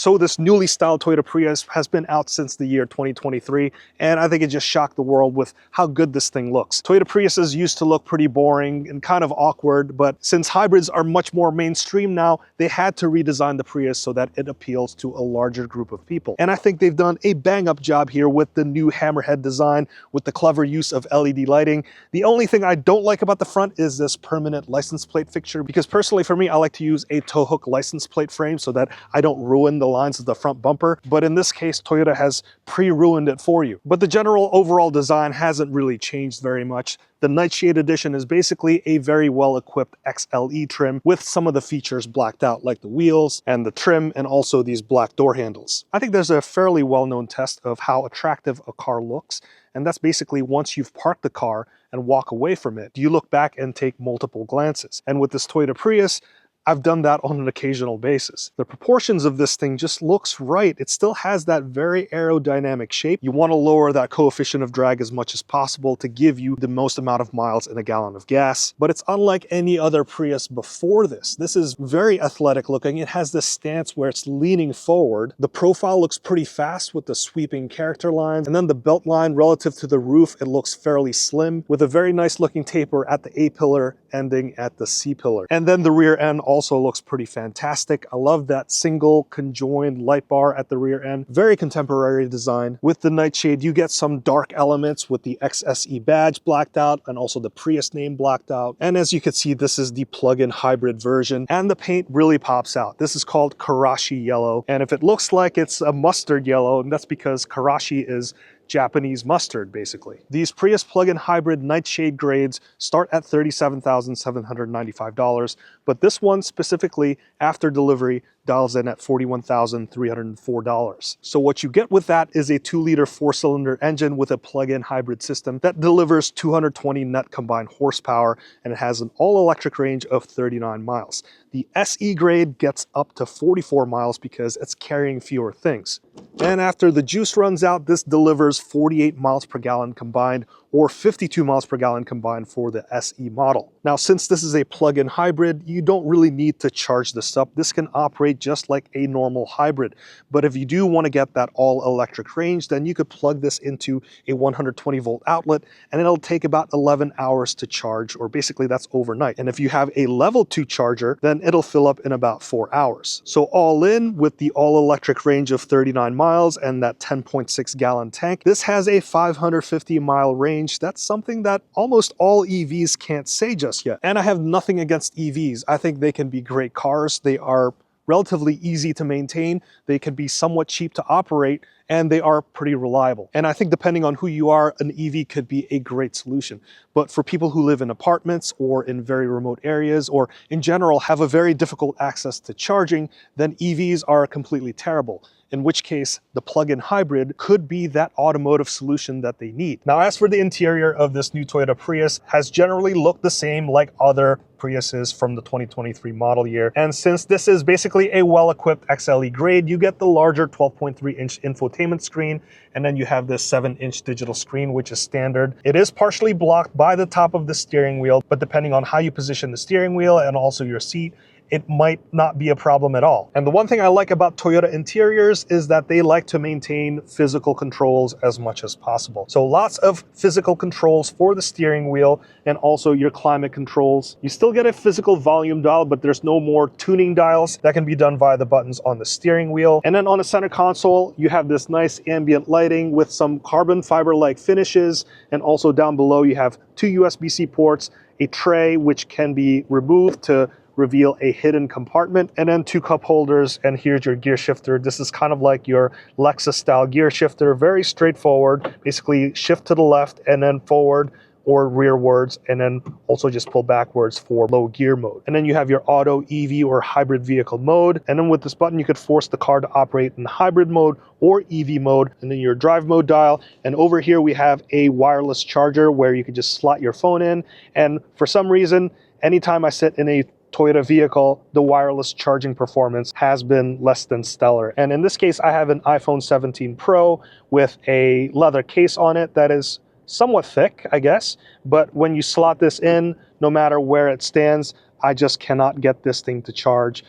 So this newly styled Toyota Prius has been out since the year 2023, and I think it just shocked the world with how good this thing looks. Toyota Priuses used to look pretty boring and kind of awkward, but since hybrids are much more mainstream now, they had to redesign the Prius so that it appeals to a larger group of people. And I think they've done a bang-up job here with the new hammerhead design, with the clever use of LED lighting. The only thing I don't like about the front is this permanent license plate fixture, because personally for me, I like to use a tow hook license plate frame so that I don't ruin the lines of the front bumper. But in this case, Toyota has pre-ruined it for you. But the general overall design hasn't really changed very much. The Nightshade edition is basically a very well-equipped XLE trim with some of the features blacked out, like the wheels and the trim and also these black door handles. I think there's a fairly well-known test of how attractive a car looks, and that's basically once you've parked the car and walk away from it, you look back and take multiple glances. And with this Toyota Prius, I've done that on an occasional basis. The proportions of this thing just looks right. It still has that very aerodynamic shape. You want to lower that coefficient of drag as much as possible to give you the most amount of miles in a gallon of gas. But it's unlike any other Prius before this. This is very athletic looking. It has this stance where it's leaning forward. The profile looks pretty fast with the sweeping character lines. And then the belt line relative to the roof, it looks fairly slim with a very nice looking taper at the A-pillar ending at the C-pillar. And then the rear end also looks pretty fantastic. I love that single conjoined light bar at the rear end. Very contemporary design. With the Nightshade, you get some dark elements with the XSE badge blacked out and also the Prius name blacked out. And as you can see, this is the plug-in hybrid version, and the paint really pops out. This is called Karashi yellow, and if it looks like it's a mustard yellow, that's because Karashi is Japanese mustard, basically. These Prius plug-in hybrid Nightshade grades start at $37,795, but this one specifically, after delivery, dials in at $41,304. So what you get with that is a 2-liter 4-cylinder engine with a plug-in hybrid system that delivers 220 net combined horsepower, and it has an all-electric range of 39 miles. The SE grade gets up to 44 miles because it's carrying fewer things. And after the juice runs out, this delivers 48 miles per gallon combined, or 52 miles per gallon combined for the SE model. Now, since this is a plug-in hybrid, you don't really need to charge this up. This can operate just like a normal hybrid. But if you do want to get that all-electric range, then you could plug this into a 120-volt outlet, and it'll take about 11 hours to charge, or basically that's overnight. And if you have a level 2 charger, then it'll fill up in about 4 hours. So all in, with the all-electric range of 39 miles and that 10.6 gallon tank, this has a 550-mile range. That's something that almost all EVs can't say just yet. And I have nothing against EVs. I think they can be great cars. They are relatively easy to maintain. They can be somewhat cheap to operate, and they are pretty reliable. And I think depending on who you are, an EV could be a great solution. But for people who live in apartments or in very remote areas, or in general have a very difficult access to charging, then EVs are completely terrible. In which case, the plug-in hybrid could be that automotive solution that they need. Now, as for the interior of this new Toyota Prius, has generally looked the same like other Priuses from the 2023 model year. And since this is basically a well-equipped XLE grade, you get the larger 12.3-inch infotainment screen, and then you have this 7-inch digital screen, which is standard. It is partially blocked by the top of the steering wheel, but depending on how you position the steering wheel and also your seat, it might not be a problem at all. And the one thing I like about Toyota interiors is that they like to maintain physical controls as much as possible. So lots of physical controls for the steering wheel and also your climate controls. You still get a physical volume dial, but there's no more tuning dials. That can be done via the buttons on the steering wheel. And then on the center console, you have this nice ambient lighting with some carbon fiber-like finishes. And also down below, you have 2 USB-C ports, a tray which can be removed to reveal a hidden compartment, and then 2 cup holders, and here's your gear shifter. This is kind of like your Lexus style gear shifter, very straightforward. Basically shift to the left and then forward or rearwards, and then also just pull backwards for low gear mode. And then you have your auto, EV, or hybrid vehicle mode. And then with this button, you could force the car to operate in hybrid mode or EV mode, and then your drive mode dial. And over here, we have a wireless charger where you could just slot your phone in. And for some reason, anytime I sit in a Toyota vehicle, the wireless charging performance has been less than stellar. And in this case, I have an iPhone 17 Pro with a leather case on it that is somewhat thick, I guess. But when you slot this in, no matter where it stands, I just cannot get this thing to charge.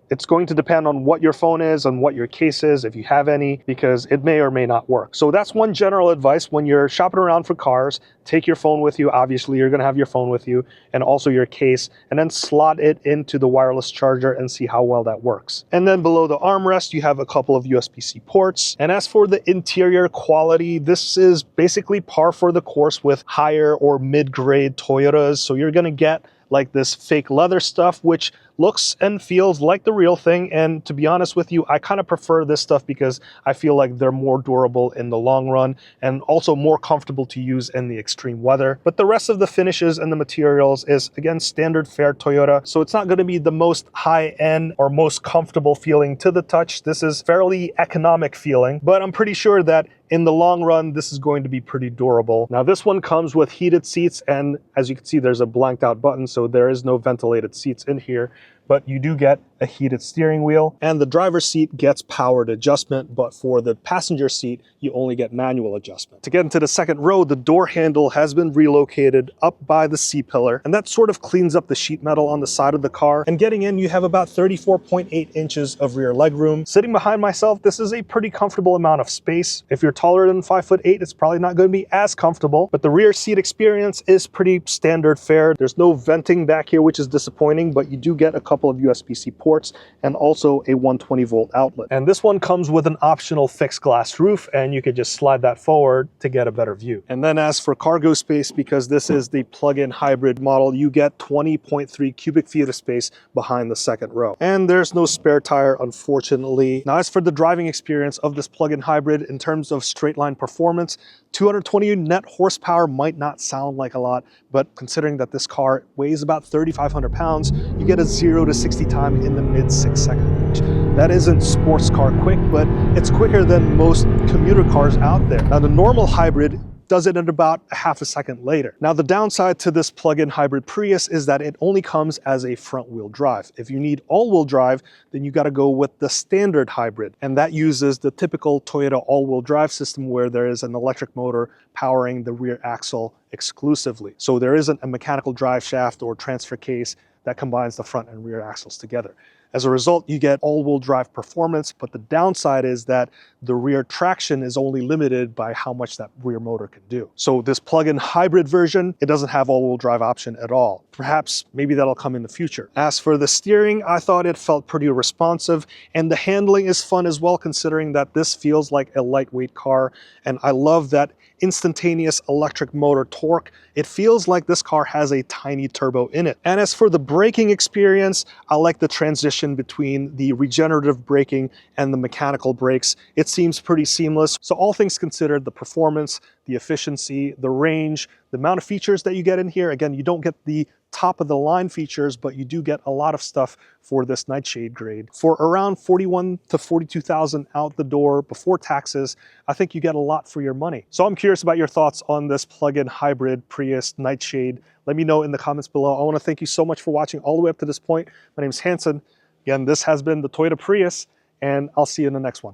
It's going to depend on what your phone is and what your case is, if you have any, because it may or may not work. So that's one general advice when you're shopping around for cars. Take your phone with you. Obviously, you're going to have your phone with you and also your case, and then slot it into the wireless charger and see how well that works. And then below the armrest, you have a couple of USB-C ports. And as for the interior quality, this is basically par for the course with higher or mid-grade Toyotas. So you're going to get like this fake leather stuff, which looks and feels like the real thing. And to be honest with you, I kind of prefer this stuff because I feel like they're more durable in the long run and also more comfortable to use in the extreme weather. But the rest of the finishes and the materials is, again, standard fare Toyota. So it's not going to be the most high-end or most comfortable feeling to the touch. This is fairly economic feeling, but I'm pretty sure that in the long run, this is going to be pretty durable. Now, this one comes with heated seats, and as you can see, there's a blanked out button, so there is no ventilated seats in here, but you do get a heated steering wheel, and the driver's seat gets powered adjustment, but for the passenger seat, you only get manual adjustment. To get into the second row, the door handle has been relocated up by the C-pillar, and that sort of cleans up the sheet metal on the side of the car. And getting in, you have about 34.8 inches of rear legroom. Sitting behind myself, this is a pretty comfortable amount of space. If you're taller than 5'8", it's probably not going to be as comfortable, but the rear seat experience is pretty standard fare. There's no venting back here, which is disappointing, but you do get a couple of USB-C ports and also a 120 volt outlet. And this one comes with an optional fixed glass roof, and you could just slide that forward to get a better view. And then as for cargo space, because this is the plug-in hybrid model, you get 20.3 cubic feet of space behind the second row. And there's no spare tire, unfortunately. Now, as for the driving experience of this plug-in hybrid, in terms of straight line performance, 220 net horsepower might not sound like a lot, but considering that this car weighs about 3,500 pounds, you get a 0 to 60 time in the mid 6-second range. That isn't sports car quick, but it's quicker than most commuter cars out there. Now, the normal hybrid does it in about a half a second later. Now, the downside to this plug-in hybrid Prius is that it only comes as a front-wheel drive. If you need all-wheel drive, then you got to go with the standard hybrid, and that uses the typical Toyota all-wheel drive system where there is an electric motor powering the rear axle exclusively. So there isn't a mechanical drive shaft or transfer case that combines the front and rear axles together. As a result, you get all-wheel drive performance, but the downside is that the rear traction is only limited by how much that rear motor can do. So this plug-in hybrid version, it doesn't have all-wheel drive option at all. Perhaps maybe that'll come in the future. As for the steering, I thought it felt pretty responsive, and the handling is fun as well, considering that this feels like a lightweight car, and I love that instantaneous electric motor torque. It feels like this car has a tiny turbo in it. And as for the braking experience, I like the transition between the regenerative braking and the mechanical brakes. It seems pretty seamless. So all things considered, the performance, the efficiency, the range, the amount of features that you get in here, again, you don't get the top of the line features, but you do get a lot of stuff for this Nightshade grade. For around 41 to 42,000 out the door before taxes, I think you get a lot for your money. So I'm curious about your thoughts on this plug-in hybrid Prius Nightshade. Let me know in the comments below. I want to thank you so much for watching all the way up to this point. My name is Hanson. Again, this has been the Toyota Prius, and I'll see you in the next one.